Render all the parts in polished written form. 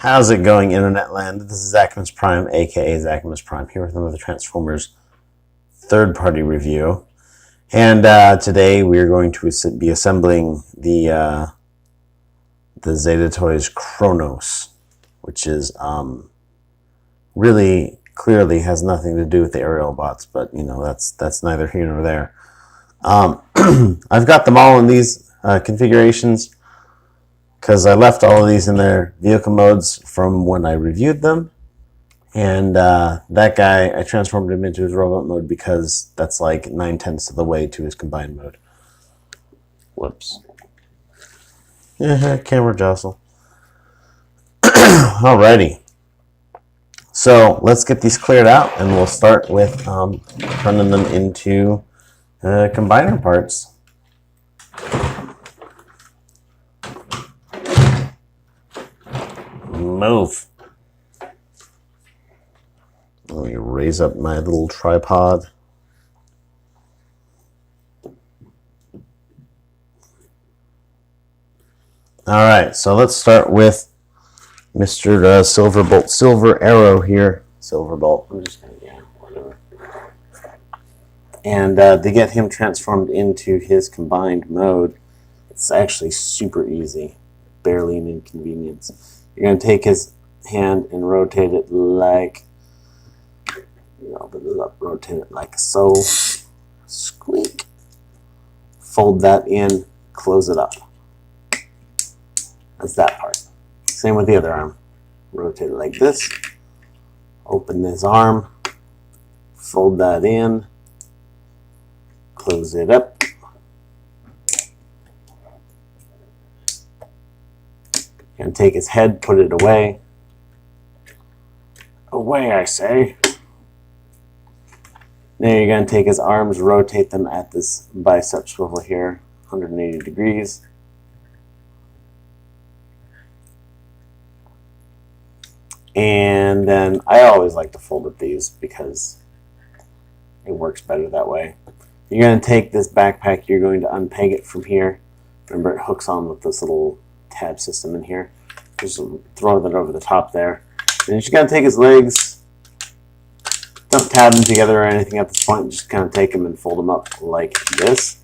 How's it going, Internet Land? This is Agabyss Prime, aka Agabyss Prime, here with another Transformers third-party review. And today we are going to be assembling the Zeta Toys Kronos, which is really clearly has nothing to do with the aerial bots, but you know that's neither here nor there. I've got them all in these configurations because I left all of these in their vehicle modes from when I reviewed them. And that guy, I transformed him into his robot mode because that's like 9/10 of the way to his combined mode. Whoops. Camera jostle. Alrighty. So let's get these cleared out, and we'll start with turning them into combiner parts. Move. Let me raise up my little tripod. Alright, so let's start with Mr. Silverbolt, Silver Arrow here. Silverbolt. I'm just gonna, yeah, whatever. And to get him transformed into his combined mode, it's actually super easy. Barely an inconvenience. You're going to take his hand and rotate it like, open it up, rotate it like so. Squeak. Fold that in, close it up. That's that part. Same with the other arm. Rotate it like this. Open this arm. Fold that in. Close it up. And take his head, put it away. Away, I say. Now you're going to take his arms, rotate them at this bicep swivel here, 180 degrees. And then I always like to fold up these because it works better that way. You're going to take this backpack, you're going to unpeg it from here. Remember, it hooks on with this little tab system in here. Just throw that over the top there. And you're just going to take his legs. Don't tab them together or anything at this point. Just kind of take them and fold them up like this.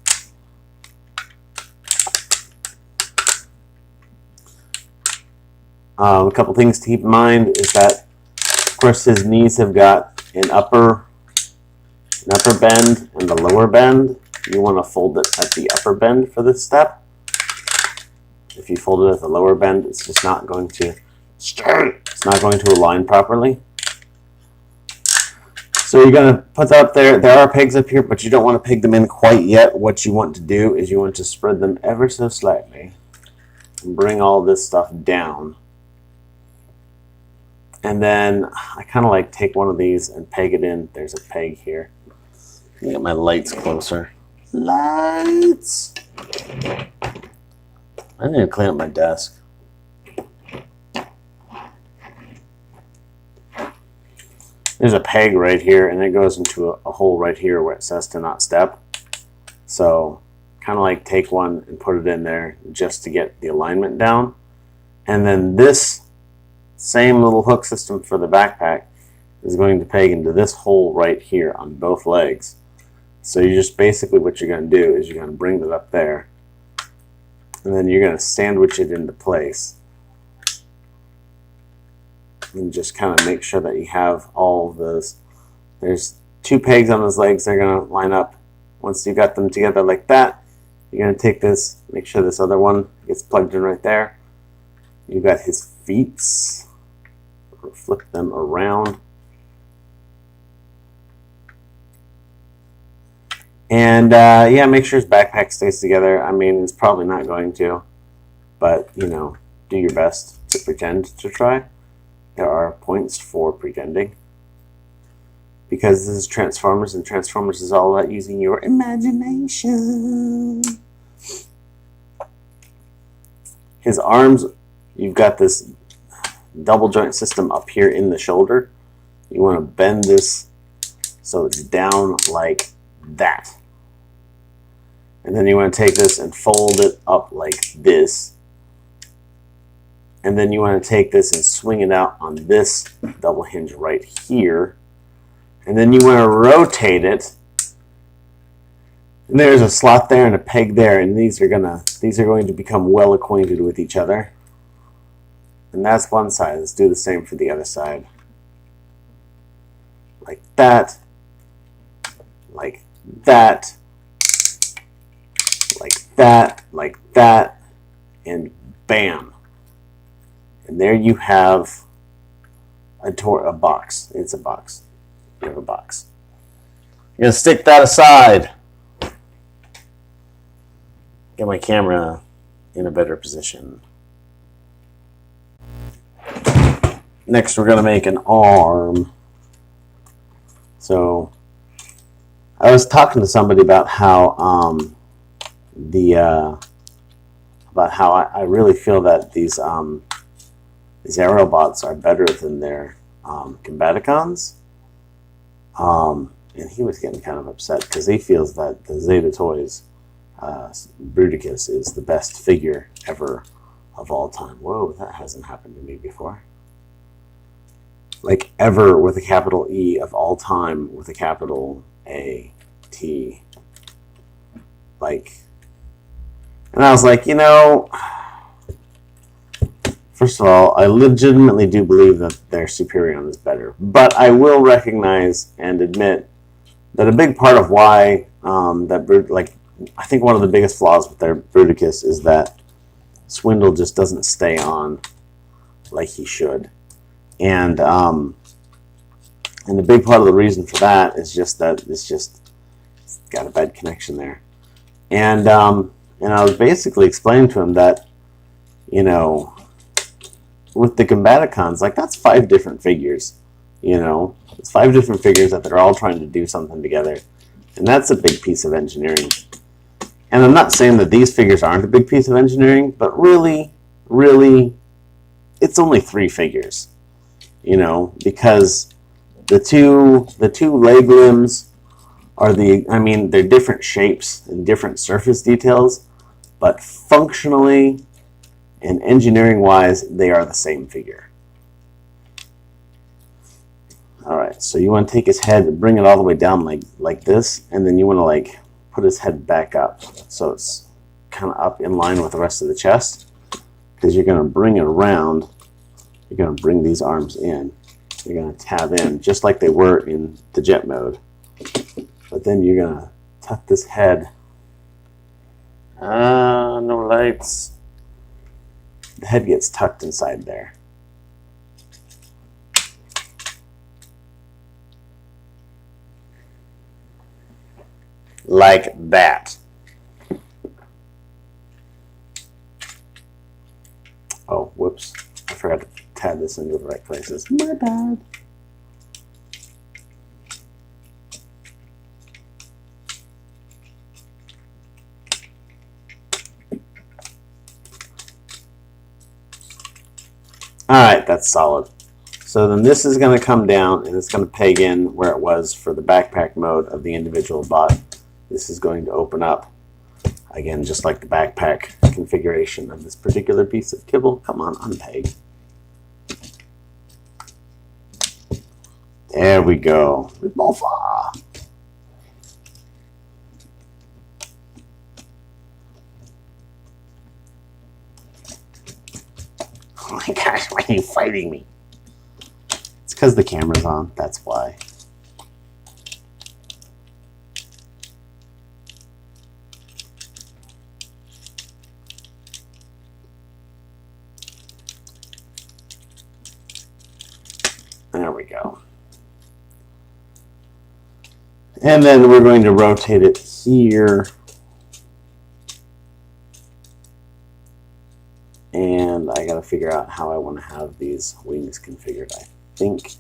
A couple things to keep in mind is that, of course, his knees have got an upper bend and the lower bend. You want to fold it at the upper bend for this step. If you fold it at the lower bend, it's just not going to align properly. So you're going to put that up there. There are pegs up here, but you don't want to peg them in quite yet. What you want to do is you want to spread them ever so slightly and bring all this stuff down. And then I kind of like take one of these and peg it in. There's a peg here. Let me get my lights closer. Lights! I need to clean up my desk. There's a peg right here, and it goes into a hole right here where it says to not step. So kind of like take one and put it in there just to get the alignment down. And then this same little hook system for the backpack is going to peg into this hole right here on both legs. So you just basically what you're going to do is you're going to bring it up there. And then you're going to sandwich it into place. And just kind of make sure that you have all of those. There's two pegs on his legs. They're going to line up. Once you got them together like that, you're going to take this, make sure this other one gets plugged in right there. You've got his feet. Flip them around. And yeah, make sure his backpack stays together. I mean, it's probably not going to, but you know, do your best to pretend to try. There are points for pretending, because this is Transformers, and Transformers is all about using your imagination. His arms, you've got this double joint system up here in the shoulder. You want to bend this so it's down like that. And then you want to take this and fold it up like this. And then you want to take this and swing it out on this double hinge right here. And then you want to rotate it. And there's a slot there and a peg there, and these are going to become well acquainted with each other. And that's one side. Let's do the same for the other side. Like that. Like that. Like that. Like that. And bam. And there you have a box. It's a box. You have a box. You're going to stick that aside. Get my camera in a better position. Next, we're going to make an arm. So, I was talking to somebody about how I really feel that these aerobots are better than their Combaticons. And he was getting kind of upset because he feels that the Zeta Toys Bruticus is the best figure ever of all time. Whoa, that hasn't happened to me before. Like ever with a capital E, of all time with a capital A, T. Like, and I was like, you know, first of all, I legitimately do believe that their Superion is better. But I will recognize and admit that a big part of why I think one of the biggest flaws with their Bruticus is that Swindle just doesn't stay on like he should. And a big part of the reason for that is just that it's got a bad connection there. And I was basically explaining to him that, you know, with the Combaticons, like, that's 5 different figures, you know. It's 5 different figures that they're all trying to do something together. And that's a big piece of engineering. And I'm not saying that these figures aren't a big piece of engineering, but really, it's only 3 figures, you know, because the two leg limbs are they're different shapes and different surface details, but functionally and engineering-wise, they are the same figure. Alright, so you want to take his head and bring it all the way down like this, and then you want to like put his head back up so it's kind of up in line with the rest of the chest, because you're going to bring it around. You're going to bring these arms in. You're going to tab in just like they were in the jet mode, but then you're going to tuck this head. No lights. The head gets tucked inside there. Like that. Oh, whoops. I forgot to tab this into the right places. My bad. Alright, that's solid. So then this is going to come down and it's going to peg in where it was for the backpack mode of the individual bot. This is going to open up, again, just like the backpack configuration of this particular piece of kibble. Come on, unpeg. There we go. Oh my gosh, why are you fighting me? It's because the camera's on, that's why. There we go. And then we're going to rotate it here. And I gotta figure out how I want to have these wings configured, I think.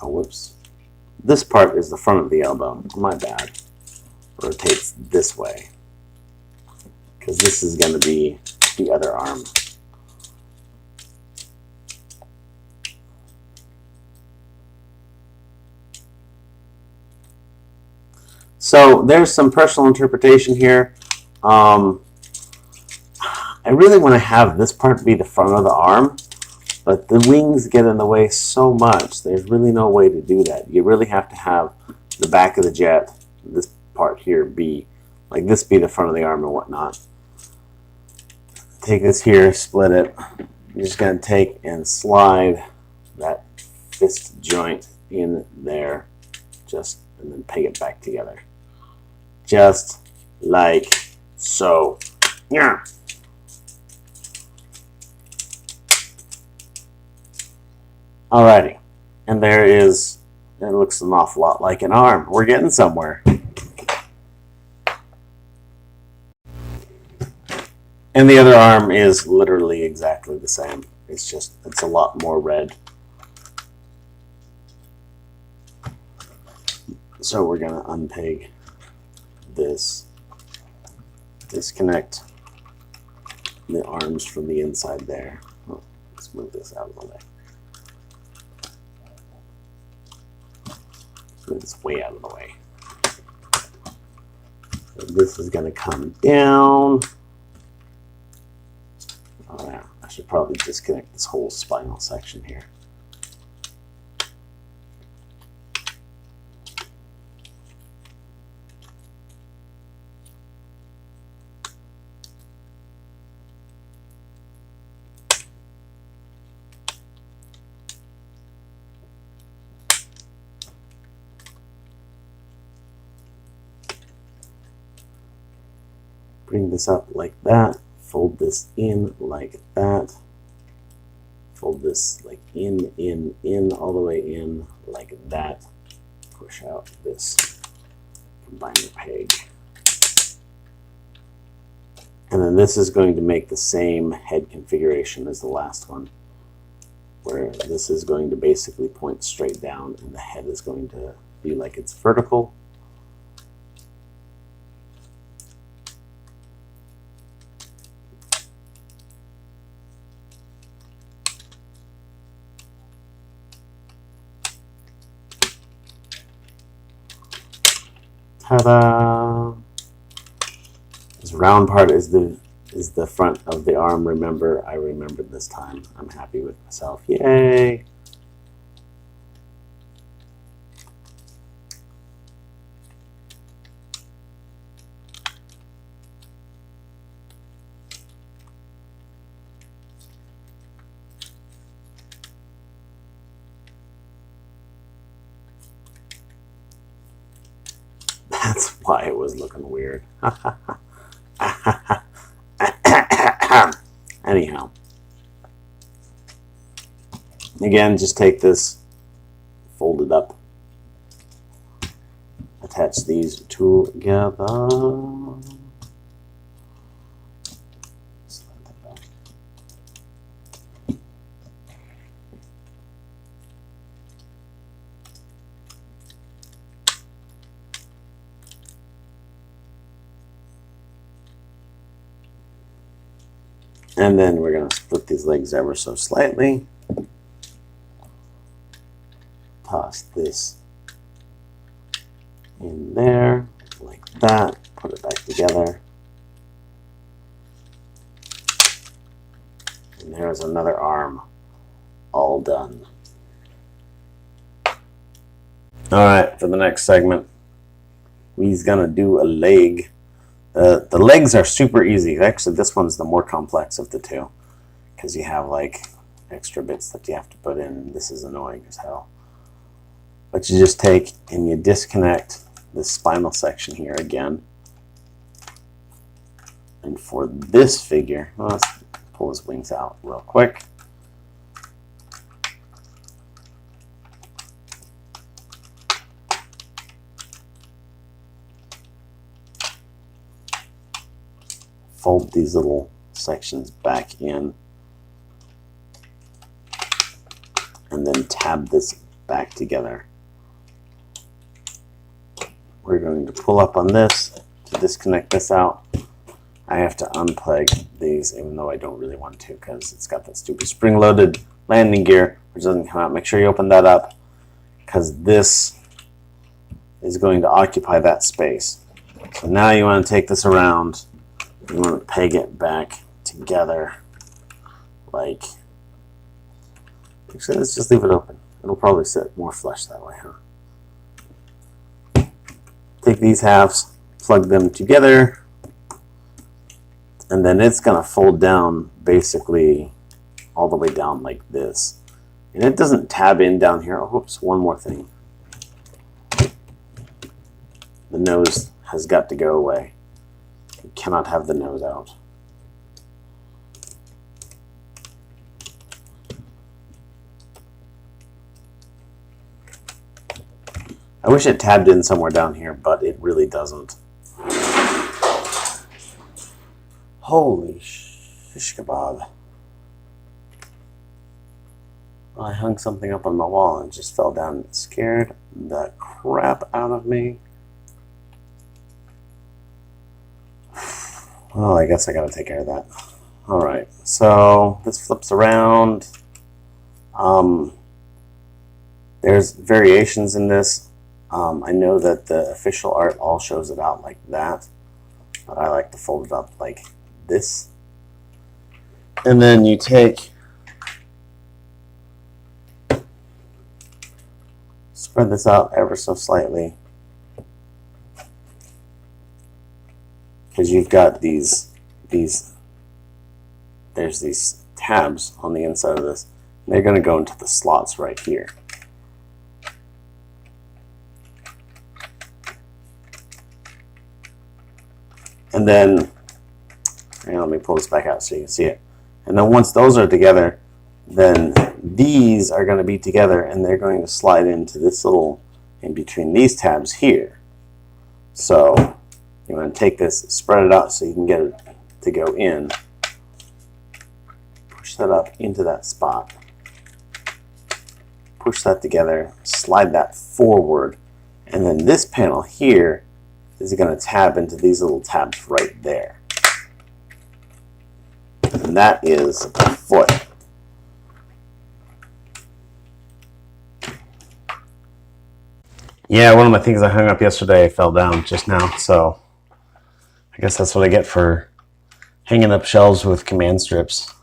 Oh, whoops. This part is the front of the elbow. My bad. Rotates this way, because this is going to be the other arm. So there's some personal interpretation here. I really want to have this part be the front of the arm, but the wings get in the way so much. There's really no way to do that. You really have to have the back of the jet, this part here, be like this, be the front of the arm and whatnot. Take this here, split it. You're just going to take and slide that fist joint in there, and then peg it back together. Just like so. Yeah. Alrighty. And there is, it looks an awful lot like an arm. We're getting somewhere. And the other arm is literally exactly the same. It's just, it's a lot more red. So we're going to unpeg this, disconnect the arms from the inside there. Oh, let's move this out of the way. Move this way out of the way. So this is going to come down. Oh, yeah. I should probably disconnect this whole spinal section here. Bring this up like that. Fold this in like that. Fold this like in, all the way in like that. Push out this combiner peg. And then this is going to make the same head configuration as the last one, where this is going to basically point straight down and the head is going to be like it's vertical. Ta-da! This round part is the front of the arm. Remember, I remembered this time. I'm happy with myself. Yay! That's why it was looking weird. Anyhow. Again, just take this, fold it up, attach these together. And then we're going to split these legs ever so slightly. Toss this in there, like that. Put it back together. And there's another arm, all done. Alright, for the next segment, we's going to do a leg. The legs are super easy. Actually, this one's the more complex of the two, because you have like extra bits that you have to put in. This is annoying as hell. But you just take and you disconnect this spinal section here again. And for this figure, well, let's pull his wings out real quick. Fold these little sections back in and then tab this back together. We're going to pull up on this to disconnect this out. I have to unplug these even though I don't really want to, because it's got that stupid spring-loaded landing gear which doesn't come out. Make sure you open that up, because this is going to occupy that space. So now you want to take this around. You want to peg it back together. Like, actually, let's just leave it open. It'll probably sit more flush that way, huh? Take these halves, plug them together, and then it's going to fold down basically all the way down like this. And it doesn't tab in down here. Oh, whoops, one more thing. The nose has got to go away. You cannot have the nose out. I wish it tabbed in somewhere down here, but it really doesn't. Holy shish kebab. I hung something up on my wall and it just fell down. It scared the crap out of me. Well, I guess I gotta take care of that. Alright, so this flips around. There's variations in this. I know that the official art all shows it out like that, but I like to fold it up like this. And then you take, spread this out ever so slightly, because you've got there's these tabs on the inside of this. They're going to go into the slots right here. And then, let me pull this back out so you can see it. And then once those are together, then these are going to be together and they're going to slide into this little, in between these tabs here. So you want to take this, spread it out so you can get it to go in. Push that up into that spot. Push that together, slide that forward, and then this panel here is going to tab into these little tabs right there. And that is a foot. Yeah, one of my things I hung up yesterday fell down just now, so I guess that's what I get for hanging up shelves with command strips.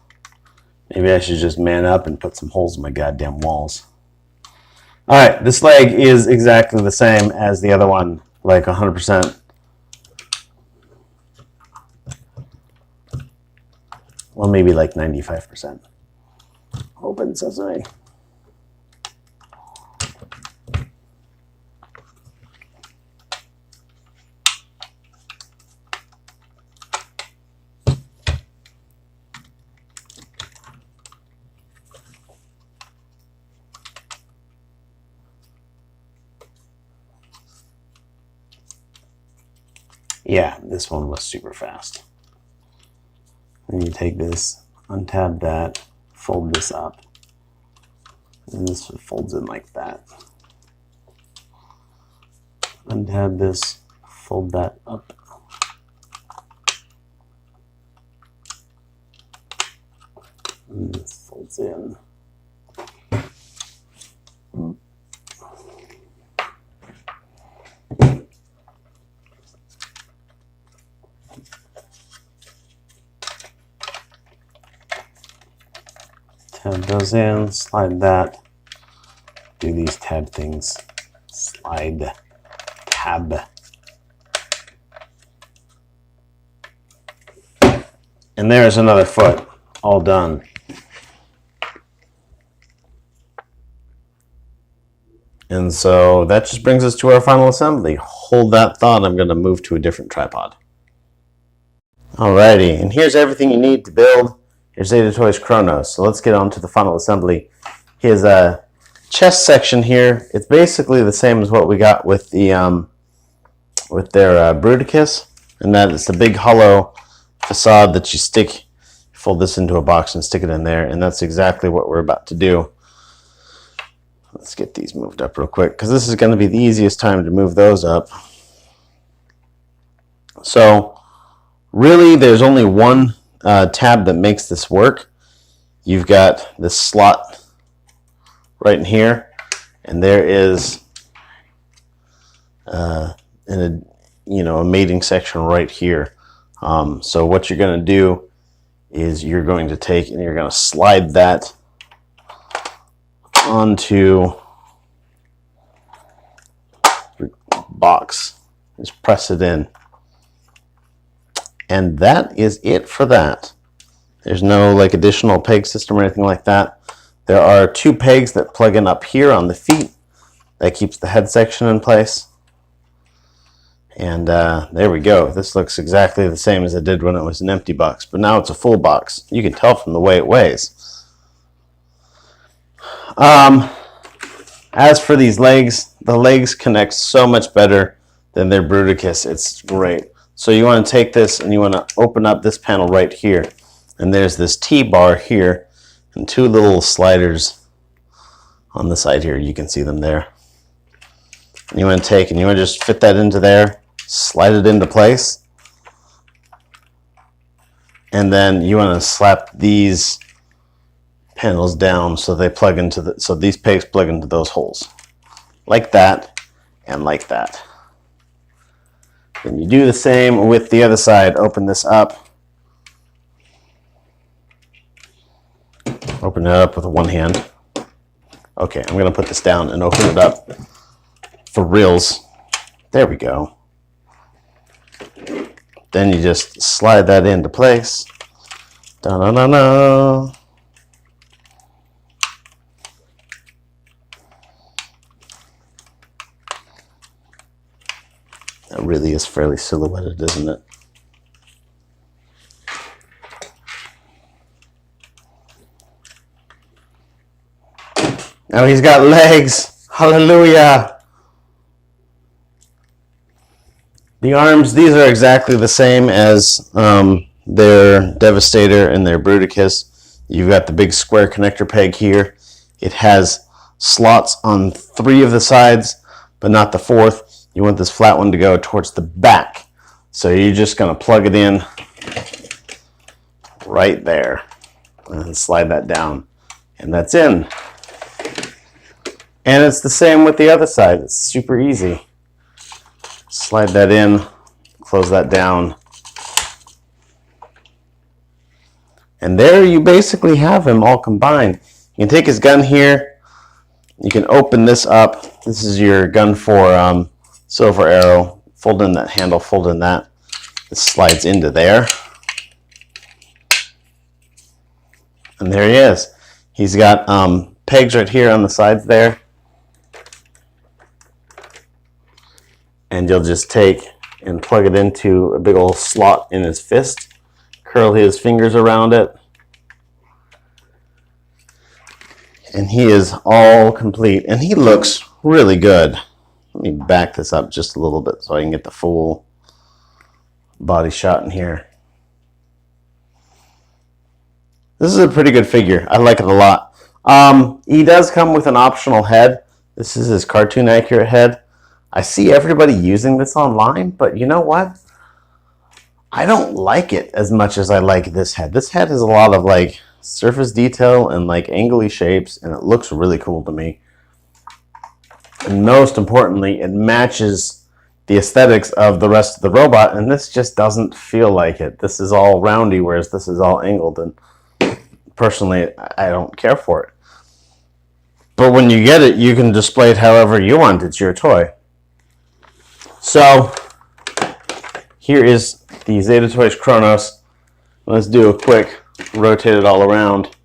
Maybe I should just man up and put some holes in my goddamn walls. Alright, this leg is exactly the same as the other one, like 100%. Well, maybe like 95%. Open sesame. Yeah, this one was super fast. Then you take this, untab that, fold this up, and this folds in like that. Untab this, fold that up. And this folds in. Tab those in, slide that, do these tab things, slide, tab. And there's another foot, all done. And so that just brings us to our final assembly. Hold that thought, I'm going to move to a different tripod. Alrighty, and here's everything you need to build your Zeta Toys Kronos. So let's get on to the final assembly. His chest section here, it's basically the same as what we got with the with their Bruticus, and that it's a big hollow facade that you stick, fold this into a box and stick it in there, and that's exactly what we're about to do. Let's get these moved up real quick, because this is going to be the easiest time to move those up. So really there's only one tab that makes this work. You've got this slot right in here, and there is in a mating section right here. So what you're going to do is you're going to take and you're going to slide that onto the box. Just press it in. And that is it for that. There's no like additional peg system or anything like that. There are 2 pegs that plug in up here on the feet. That keeps the head section in place. And there we go. This looks exactly the same as it did when it was an empty box, but now it's a full box. You can tell from the way it weighs. As for these legs, the legs connect so much better than their Bruticus. It's great. So you want to take this and you want to open up this panel right here. And there's this T-bar here and 2 little sliders on the side here. You can see them there. And you want to take and you want to just fit that into there, slide it into place. And then you want to slap these panels down so they plug into so these pegs plug into those holes. Like that and like that. Then you do the same with the other side. Open this up. Open it up with one hand. Okay, I'm going to put this down and open it up for reals. There we go. Then you just slide that into place. Da-da-da-da. That really is fairly silhouetted, isn't it? Now he's got legs. Hallelujah. The arms, these are exactly the same as their Devastator and their Bruticus. You've got the big square connector peg here. It has slots on 3 of the sides, but not the 4th. You want this flat one to go towards the back. So you're just going to plug it in right there and slide that down. And that's in. And it's the same with the other side. It's super easy. Slide that in, close that down. And there you basically have him all combined. You can take his gun here. You can open this up. This is your gun for Silver Arrow. Fold in that handle, fold in that. This slides into there. And there he is. He's got pegs right here on the sides there. And you'll just take and plug it into a big old slot in his fist. Curl his fingers around it. And he is all complete. And he looks really good. Let me back this up just a little bit so I can get the full body shot in here. This is a pretty good figure. I like it a lot. He does come with an optional head. This is his cartoon accurate head. I see everybody using this online, but you know what? I don't like it as much as I like this head. This head has a lot of like surface detail and like angly shapes, and it looks really cool to me. And most importantly, it matches the aesthetics of the rest of the robot, and this just doesn't feel like it. This is all roundy, whereas this is all angled, and personally, I don't care for it. But when you get it, you can display it however you want. It's your toy. So, here is the Zeta Toys Kronos. Let's do a quick rotate it all around.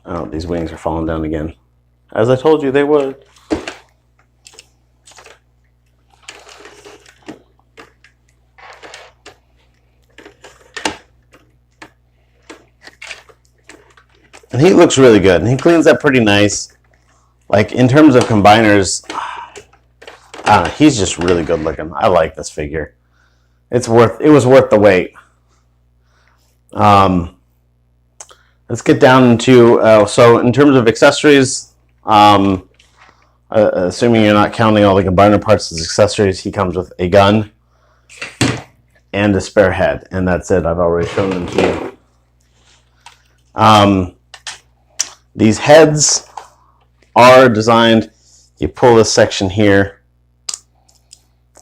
Oh, these wings are falling down again. As I told you they would. And he looks really good. And he cleans up pretty nice. Like, in terms of combiners, he's just really good looking. I like this figure. It was worth the wait. Let's get down into, so in terms of accessories, assuming you're not counting all the combiner parts as accessories, he comes with a gun and a spare head. And that's it. I've already shown them to you. These heads are designed, you pull this section here,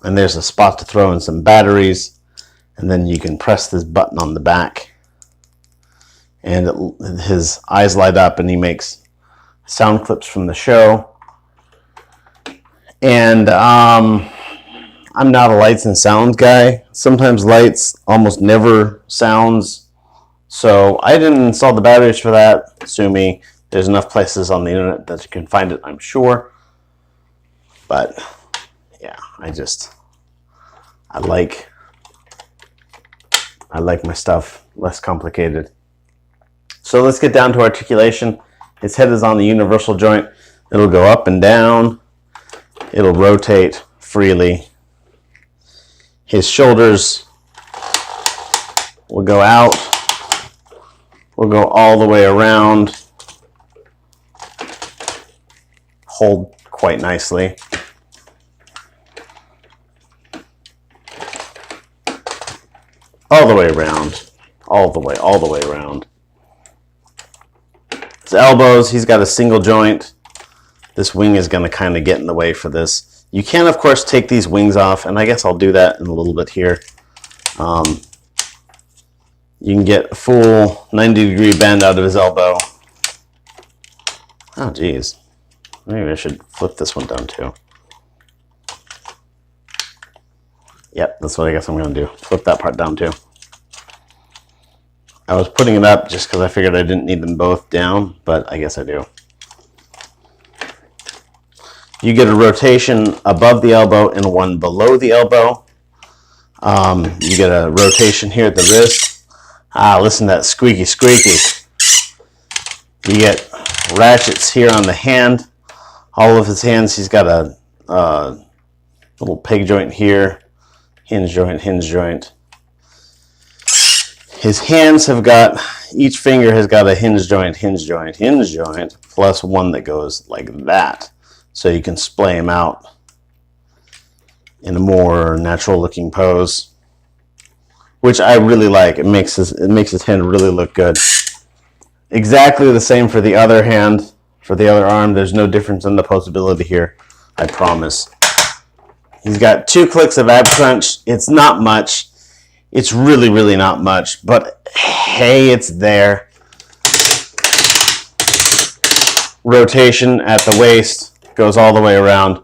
And there's a spot to throw in some batteries. And then you can press this button on the back. And his eyes light up and he makes sound clips from the show. And I'm not a lights and sounds guy. Sometimes lights, almost never sounds. So I didn't install the batteries for that. Sue me. There's enough places on the internet that you can find it, I'm sure. But yeah, I like my stuff less complicated. So let's get down to articulation. His head is on the universal joint. It'll go up and down. It'll rotate freely. His shoulders will go out. Will go all the way around. Hold quite nicely. All the way around. All the way around. His elbows, he's got a single joint. This wing is going to kind of get in the way for this. You can, of course, take these wings off, and I guess I'll do that in a little bit here. You can get a full 90-degree bend out of his elbow. Oh, geez. Maybe I should flip this one down, too. Yep, that's what I guess I'm going to do. Flip that part down, too. I was putting it up just because I figured I didn't need them both down, but I guess I do. You get a rotation above the elbow and one below the elbow. You get a rotation here at the wrist. Listen to that squeaky, squeaky. You get ratchets here on the hand. All of his hands, he's got a little peg joint here. Hinge joint, hinge joint. His hands have got, each finger has got a hinge joint, hinge joint, hinge joint, plus one that goes like that. So you can splay him out in a more natural looking pose, which I really like. It makes his hand really look good. Exactly the same for the other hand, for the other arm. There's no difference in the posability here, I promise. He's got 2 clicks of ab crunch. It's not much. It's really, really not much, but hey, it's there. Rotation at the waist, goes all the way around.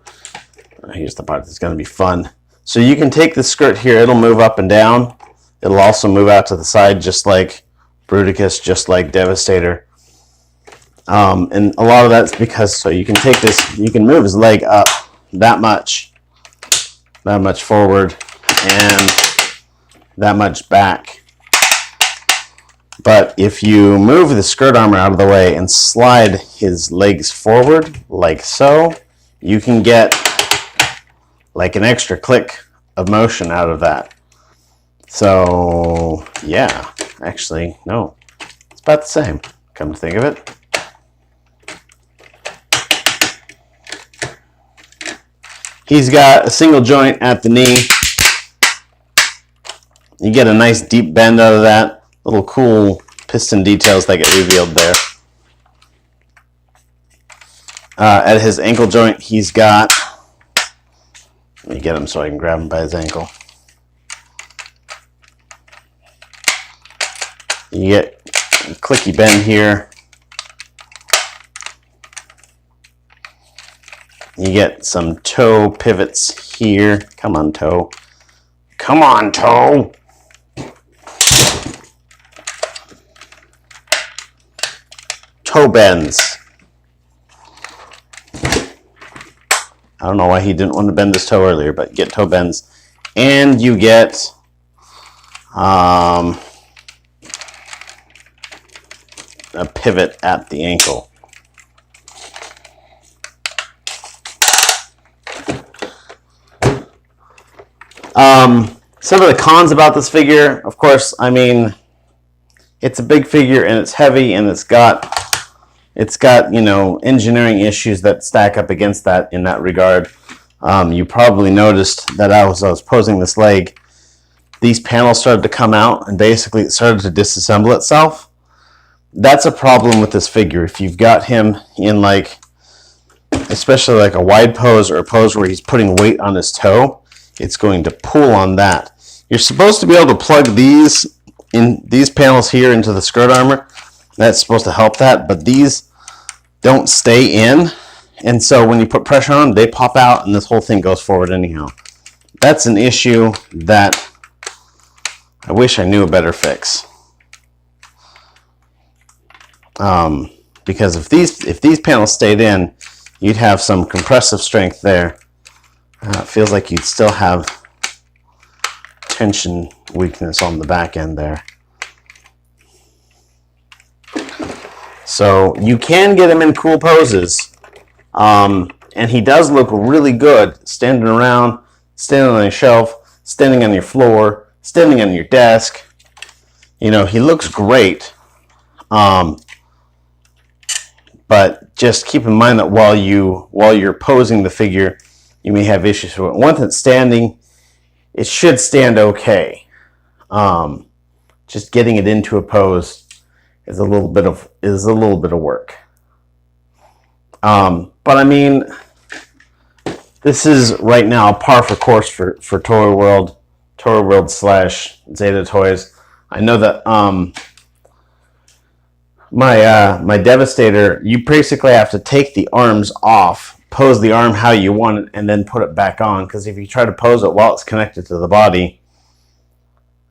Here's the part that's going to be fun. So you can take the skirt here, it'll move up and down. It'll also move out to the side just like Bruticus, just like Devastator. And a lot of that's because, so you can take this, you can move his leg up that much forward, and that much back. But if you move the skirt armor out of the way and slide his legs forward like so, you can get like an extra click of motion out of that. So yeah, actually, no, it's about the same, come to think of it. He's got a single joint at the knee. You get a nice deep bend out of that. Little cool piston details that get revealed there. At his ankle joint, he's got, let me get him so I can grab him by his ankle. You get a clicky bend here. You get some toe pivots here. Come on, toe. Come on, toe. Toe bends. I don't know why he didn't want to bend his toe earlier, but get toe bends. And you get a pivot at the ankle. Some of the cons about this figure, of course, I mean, it's a big figure and it's heavy and it's got, you know, engineering issues that stack up against that in that regard. You probably noticed that as I was posing this leg, these panels started to come out and basically it started to disassemble itself. That's a problem with this figure. If you've got him in like, especially like a wide pose or a pose where he's putting weight on his toe, it's going to pull on that. You're supposed to be able to plug these panels here into the skirt armor. That's supposed to help that, but these don't stay in, and so when you put pressure on them, they pop out, and this whole thing goes forward anyhow. That's an issue that I wish I knew a better fix. Because if these panels stayed in, you'd have some compressive strength there. It feels like you'd still have tension weakness on the back end there. So you can get him in cool poses, and he does look really good standing around, standing on your shelf, standing on your floor, standing on your desk. You know, he looks great. But just keep in mind that while you're posing the figure, you may have issues with it. Once it's standing, it should stand okay. Just getting it into a pose is a little bit of work. But I mean, this is right now par for course for Toy World / Zeta Toys. I know that my Devastator, you basically have to take the arms off, pose the arm how you want it, and then put it back on. Because if you try to pose it while it's connected to the body,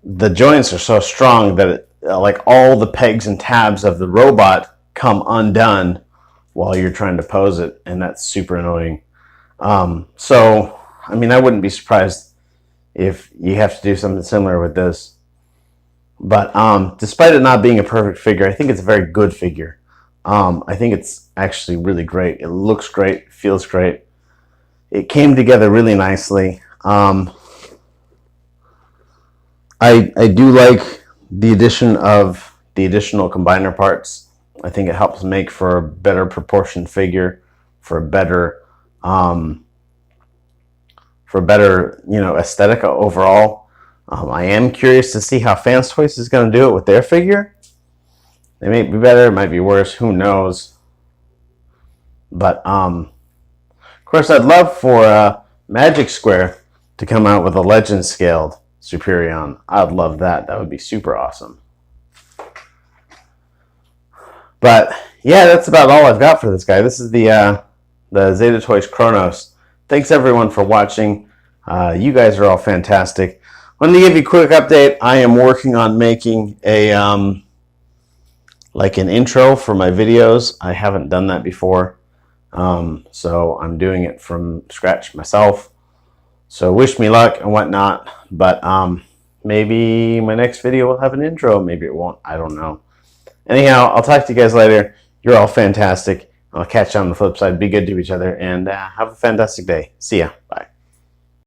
the joints are so strong that it, like all the pegs and tabs of the robot come undone while you're trying to pose it, and that's super annoying. So, I mean, I wouldn't be surprised if you have to do something similar with this. But despite it not being a perfect figure, I think it's a very good figure. I think it's actually really great. It looks great, feels great. It came together really nicely. I do like the addition of the additional combiner parts. I think it helps make for a better proportioned figure, for a better aesthetic overall. I am curious to see how Fans Toys is going to do it with their figure. They might be better, it might be worse, who knows. But, of course, I'd love for Magic Square to come out with a Legend scaled Superion. I'd love that. That would be super awesome. But, yeah, that's about all I've got for this guy. This is the Zeta Toys Kronos. Thanks, everyone, for watching. You guys are all fantastic. I wanted to give you a quick update. I am working on making a like an intro for my videos. I haven't done that before, so I'm doing it from scratch myself. So wish me luck and whatnot. But maybe my next video will have an intro. Maybe it won't. I don't know. Anyhow, I'll talk to you guys later. You're all fantastic. I'll catch you on the flip side. Be good to each other and have a fantastic day. See ya. Bye.